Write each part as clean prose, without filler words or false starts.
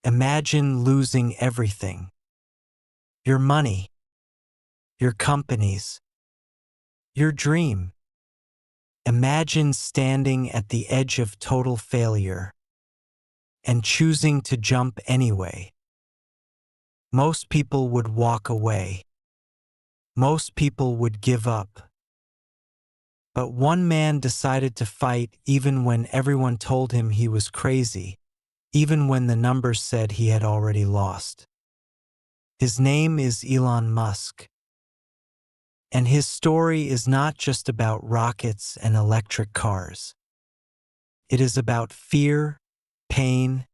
Imagine losing everything. Your money, your companies, your dream. Imagine standing at the edge of total failure and choosing to jump anyway. Most people would walk away. Most people would give up. But one man decided to fight even when everyone told him he was crazy, even when the numbers said he had already lost. His name is Elon Musk. And his story is not just about rockets and electric cars. It is about fear, pain,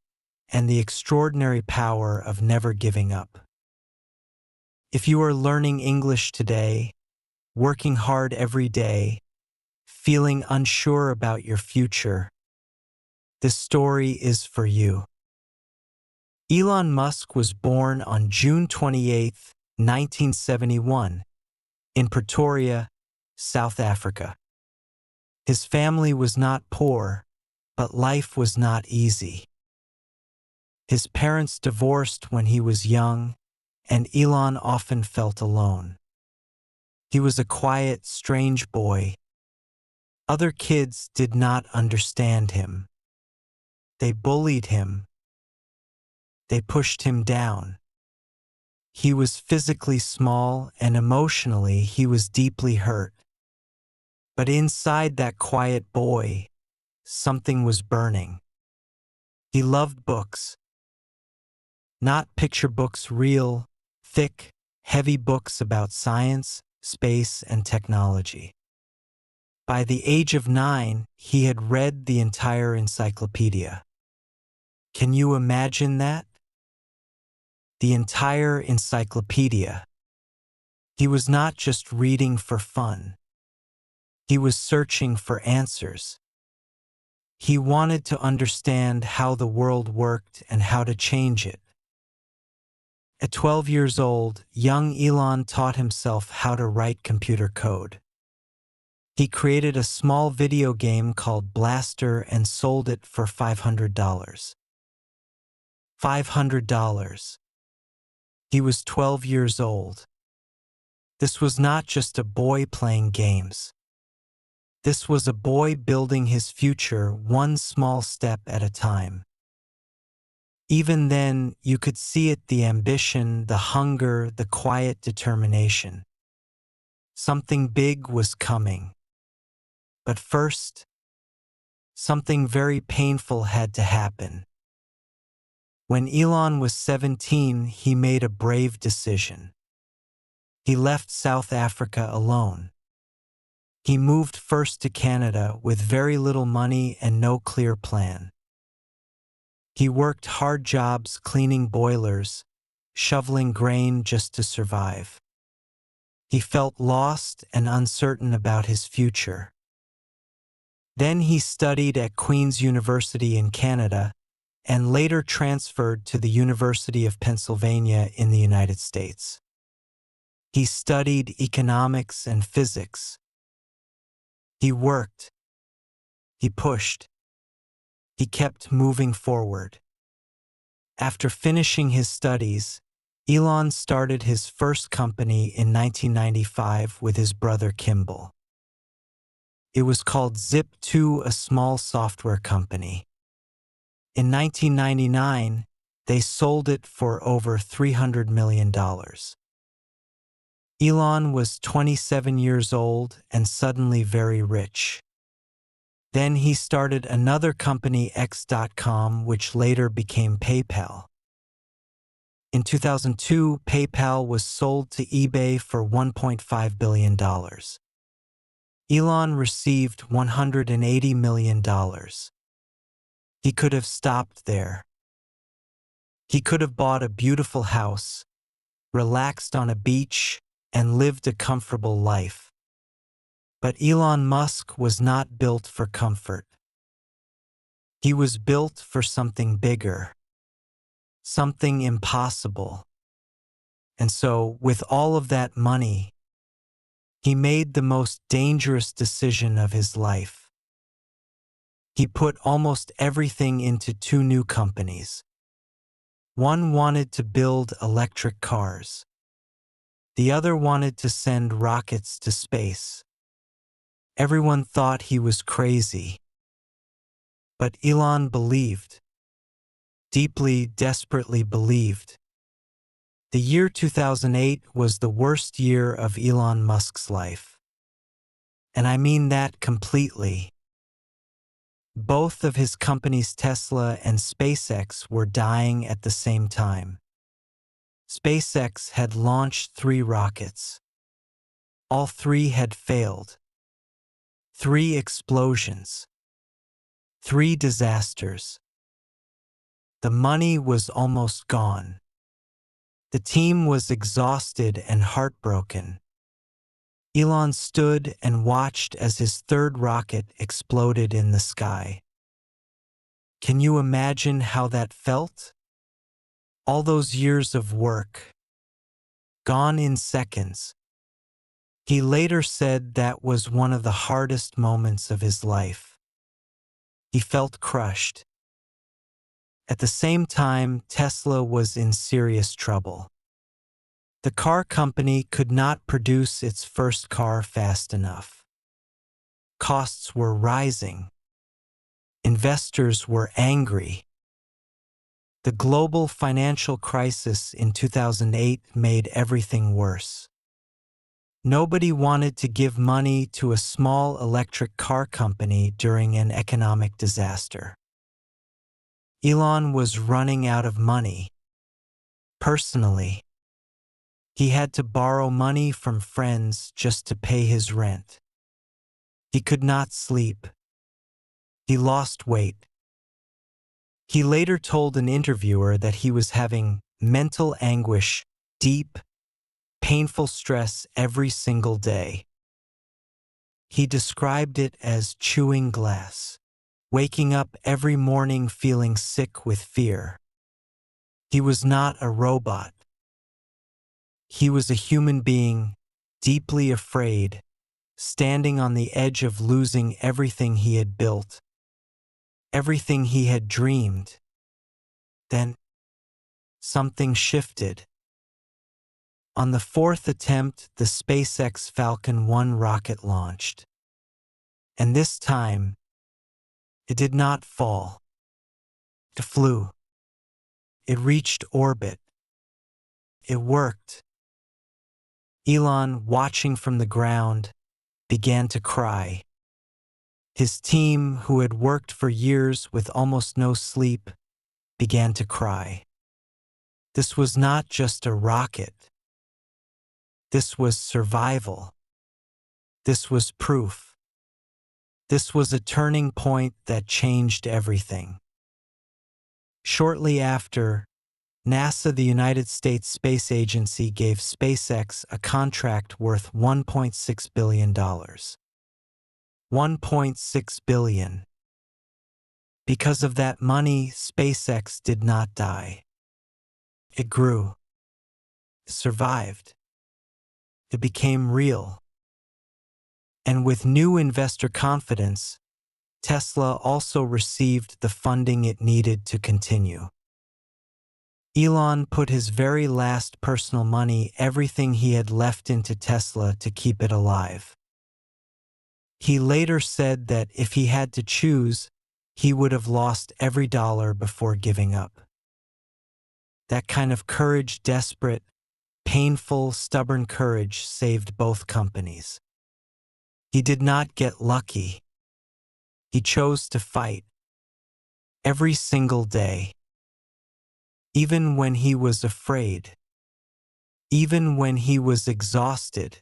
and the extraordinary power of never giving up. If you are learning English today, working hard every day, feeling unsure about your future, this story is for you. Elon Musk was born on June 28, 1971, in Pretoria, South Africa. His family was not poor, but life was not easy. His parents divorced when he was young, and Elon often felt alone. He was a quiet, strange boy. Other kids did not understand him. They bullied him. They pushed him down. He was physically small, and emotionally he was deeply hurt. But inside that quiet boy, something was burning. He loved books. Not picture books, real, thick, heavy books about science, space, and technology. By the age of 9, he had read the entire encyclopedia. Can you imagine that? The entire encyclopedia. He was not just reading for fun. He was searching for answers. He wanted to understand how the world worked and how to change it. At 12 years old, young Elon taught himself how to write computer code. He created a small video game called Blaster and sold it for $500. $500. He was 12 years old. This was not just a boy playing games. This was a boy building his future one small step at a time. Even then, you could see it, the ambition, the hunger, the quiet determination. Something big was coming. But first, something very painful had to happen. When Elon was 17, he made a brave decision. He left South Africa alone. He moved first to Canada with very little money and no clear plan. He worked hard jobs cleaning boilers, shoveling grain just to survive. He felt lost and uncertain about his future. Then he studied at Queen's University in Canada and later transferred to the University of Pennsylvania in the United States. He studied economics and physics. He worked. He pushed. He kept moving forward. After finishing his studies, Elon started his first company in 1995 with his brother Kimball. It was called Zip2, a small software company. In 1999, they sold it for over $300 million. Elon was 27 years old and suddenly very rich. Then he started another company, X.com, which later became PayPal. In 2002, PayPal was sold to eBay for $1.5 billion. Elon received $180 million. He could have stopped there. He could have bought a beautiful house, relaxed on a beach, and lived a comfortable life. But Elon Musk was not built for comfort. He was built for something bigger, something impossible. And so, with all of that money, he made the most dangerous decision of his life. He put almost everything into 2 new companies. One wanted to build electric cars. The other wanted to send rockets to space. Everyone thought he was crazy. But Elon believed. Deeply, desperately believed. The year 2008 was the worst year of Elon Musk's life. And I mean that completely. Both of his companies, Tesla and SpaceX, were dying at the same time. SpaceX had launched 3 rockets. All 3 had failed. 3 explosions. 3 disasters. The money was almost gone. The team was exhausted and heartbroken. Elon stood and watched as his 3rd rocket exploded in the sky. Can you imagine how that felt? All those years of work, gone in seconds. He later said that was one of the hardest moments of his life. He felt crushed. At the same time, Tesla was in serious trouble. The car company could not produce its first car fast enough. Costs were rising. Investors were angry. The global financial crisis in 2008 made everything worse. Nobody wanted to give money to a small electric car company during an economic disaster. Elon was running out of money. Personally, he had to borrow money from friends just to pay his rent. He could not sleep. He lost weight. He later told an interviewer that he was having mental anguish, deep, painful stress every single day. He described it as chewing glass, waking up every morning feeling sick with fear. He was not a robot. He was a human being, deeply afraid, standing on the edge of losing everything he had built, everything he had dreamed. Then, something shifted. On the 4th attempt, the SpaceX Falcon 1 rocket launched. And this time, it did not fall. It flew. It reached orbit. It worked. Elon, watching from the ground, began to cry. His team, who had worked for years with almost no sleep, began to cry. This was not just a rocket. This was survival. This was proof. This was a turning point that changed everything. Shortly after, NASA, the United States Space Agency, gave SpaceX a contract worth $1.6 billion. $1.6 billion. Because of that money, SpaceX did not die. It grew. It survived. It became real. And with new investor confidence, Tesla also received the funding it needed to continue. Elon put his very last personal money, everything he had left, into Tesla to keep it alive. He later said that if he had to choose, he would have lost every dollar before giving up. That kind of courage, desperate, painful, stubborn courage, saved both companies. He did not get lucky. He chose to fight. Every single day. Even when he was afraid. Even when he was exhausted.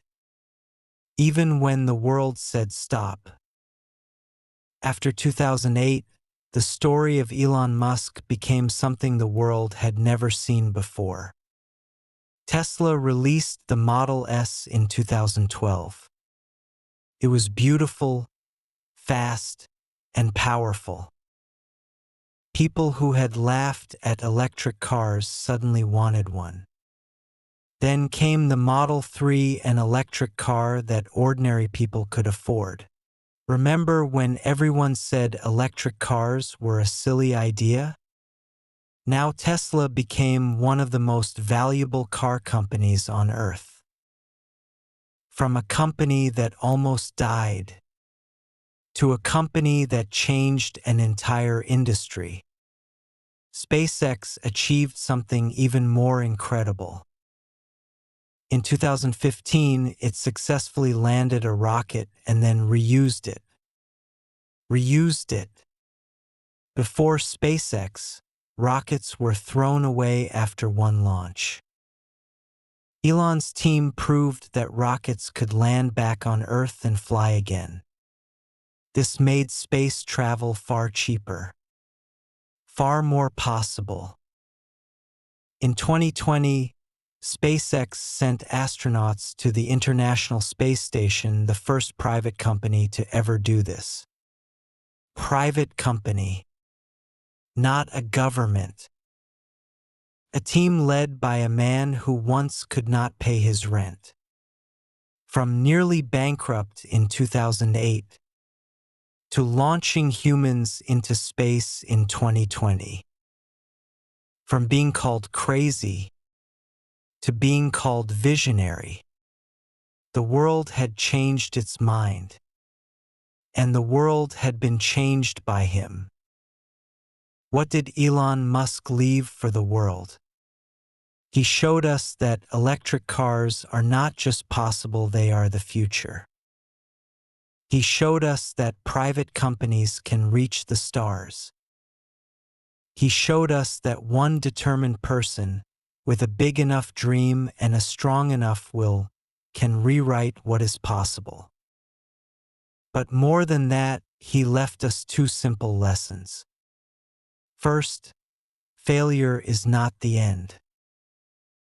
Even when the world said stop. After 2008, the story of Elon Musk became something the world had never seen before. Tesla released the Model S in 2012. It was beautiful, fast, and powerful. People who had laughed at electric cars suddenly wanted one. Then came the Model 3, an electric car that ordinary people could afford. Remember when everyone said electric cars were a silly idea? Now Tesla became one of the most valuable car companies on Earth. From a company that almost died to a company that changed an entire industry, SpaceX achieved something even more incredible. In 2015, it successfully landed a rocket and then reused it. Before SpaceX, rockets were thrown away after one launch. Elon's team proved that rockets could land back on Earth and fly again. This made space travel far cheaper, far more possible. In 2020, SpaceX sent astronauts to the International Space Station, the first private company to ever do this. Private company, not a government. A team led by a man who once could not pay his rent. From nearly bankrupt in 2008 to launching humans into space in 2020. From being called crazy to being called visionary, the world had changed its mind, and the world had been changed by him. What did Elon Musk leave for the world? He showed us that electric cars are not just possible, they are the future. He showed us that private companies can reach the stars. He showed us that one determined person with a big enough dream and a strong enough will can rewrite what is possible. But more than that, he left us two simple lessons. First, failure is not the end.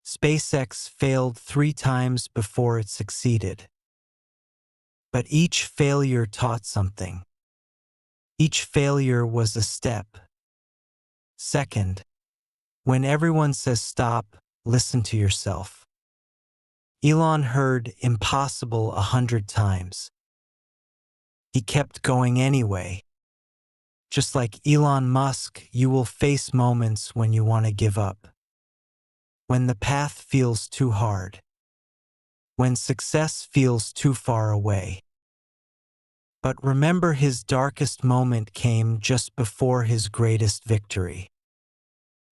SpaceX failed 3 times before it succeeded. But each failure taught something. Each failure was a step. Second, when everyone says stop, listen to yourself. Elon heard impossible 100 times. He kept going anyway. Just like Elon Musk, you will face moments when you want to give up. When the path feels too hard. When success feels too far away. But remember, his darkest moment came just before his greatest victory.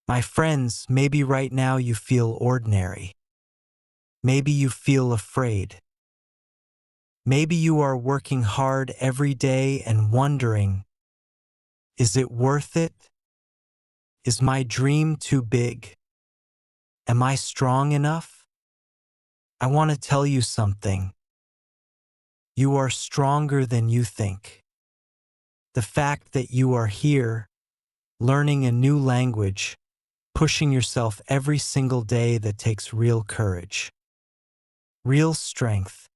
My friends, maybe right now you feel ordinary. Maybe you feel afraid. Maybe you are working hard every day and wondering, is it worth it? Is my dream too big? Am I strong enough? I want to tell you something. You are stronger than you think. The fact that you are here, learning a new language, pushing yourself every single day, that takes real courage, real strength.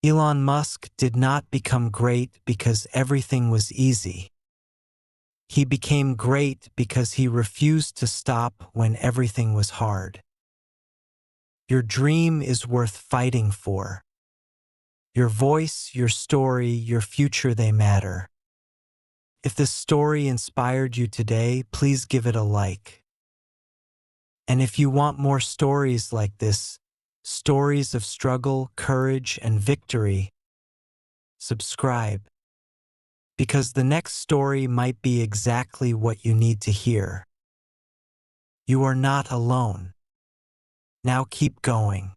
Elon Musk did not become great because everything was easy. He became great because he refused to stop when everything was hard. Your dream is worth fighting for. Your voice, your story, your future, they matter. If this story inspired you today, please give it a like. And if you want more stories like this, stories of struggle, courage, and victory, subscribe. Because the next story might be exactly what you need to hear. You are not alone. Now keep going.